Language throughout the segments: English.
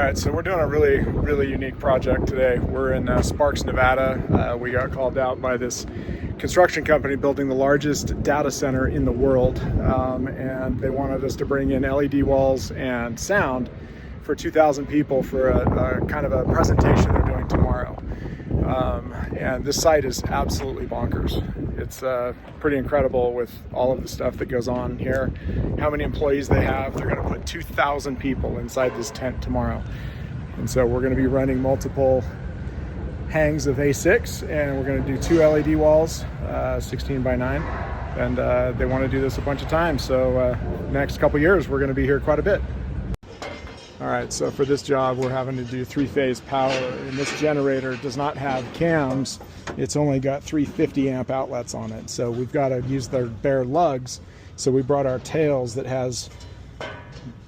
right, so we're doing a really unique project today. We're in Sparks, Nevada. We got called out by this construction company building the largest data center in the world, and they wanted us to bring in LED walls and sound for 2,000 people for a kind of a presentation they're doing tomorrow. And this site is absolutely bonkers. It's pretty incredible with all of the stuff that goes on here, how many employees they have. They're going to put 2,000 people inside this tent tomorrow. And so we're going to be running multiple hangs of A6, and we're going to do 2 LED walls, 16 by 9. And they want to do this a bunch of times. So next couple years, we're going to be here quite a bit. All right, so for this job, we're having to do 3-phase power, and this generator does not have cams. It's only got 350 amp outlets on it. So we've got to use their bare lugs. So we brought our tails that has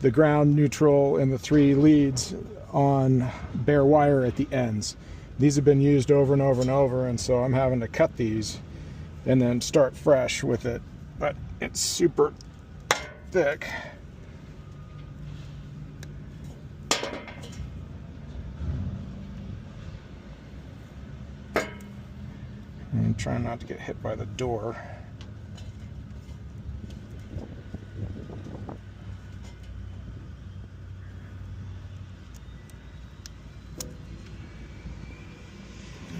the ground, neutral, and the 3 leads on bare wire at the ends. These have been used over and over and over, and so I'm having to cut these and then start fresh with it. But it's super thick. I'm trying not to get hit by the door.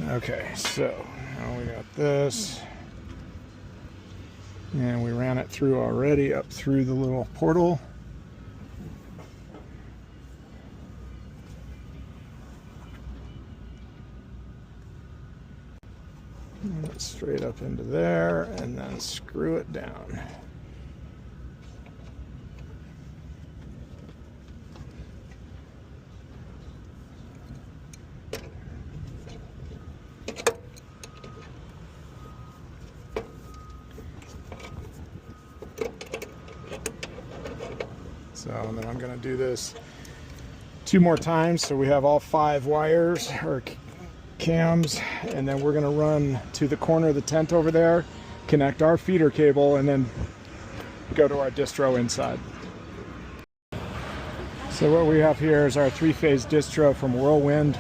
Okay, so now we got this. And we ran it through already up through the little portal. Straight up into there and then screw it down. So and then I'm going to do this 2 more times so we have all 5 wires or cams, and then we're going to run to the corner of the tent over there, connect our feeder cable, and then go to our distro inside. So what we have here is our 3-phase distro from Whirlwind.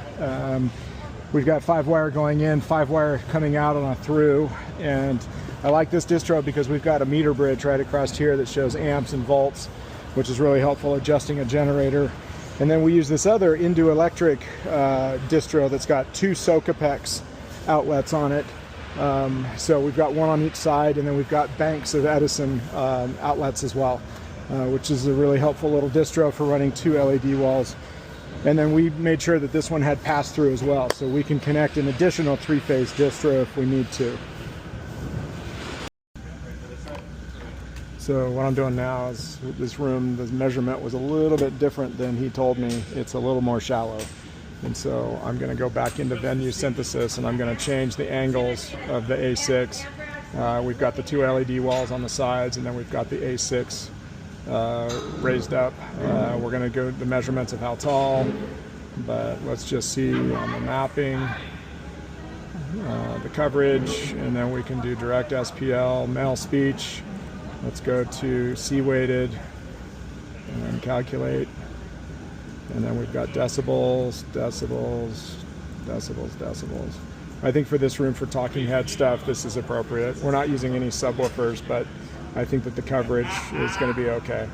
We've got 5 wire going in, 5 wire coming out on a through, and I like this distro because we've got a meter bridge right across here that shows amps and volts, which is really helpful adjusting a generator. And then we use this other Indu Electric distro that's got 2 Socapex outlets on it. So we've got 1 on each side, and then we've got banks of Edison outlets as well, which is a really helpful little distro for running 2 LED walls. And then we made sure that this one had pass-through as well, so we can connect an additional 3-phase distro if we need to. So what I'm doing now is with this room, the measurement was a little bit different than he told me. It's a little more shallow. And so I'm going to go back into venue synthesis, and I'm going to change the angles of the A6. We've got the 2 LED walls on the sides, and then we've got the A6 raised up. We're going to go the measurements of how tall, but let's just see on the mapping, the coverage, and then we can do direct SPL, male speech. Let's go to C-weighted and then calculate. And then we've got decibels, decibels, decibels, decibels. I think for this room for talking head stuff, this is appropriate. We're not using any subwoofers, but I think that the coverage is going to be okay.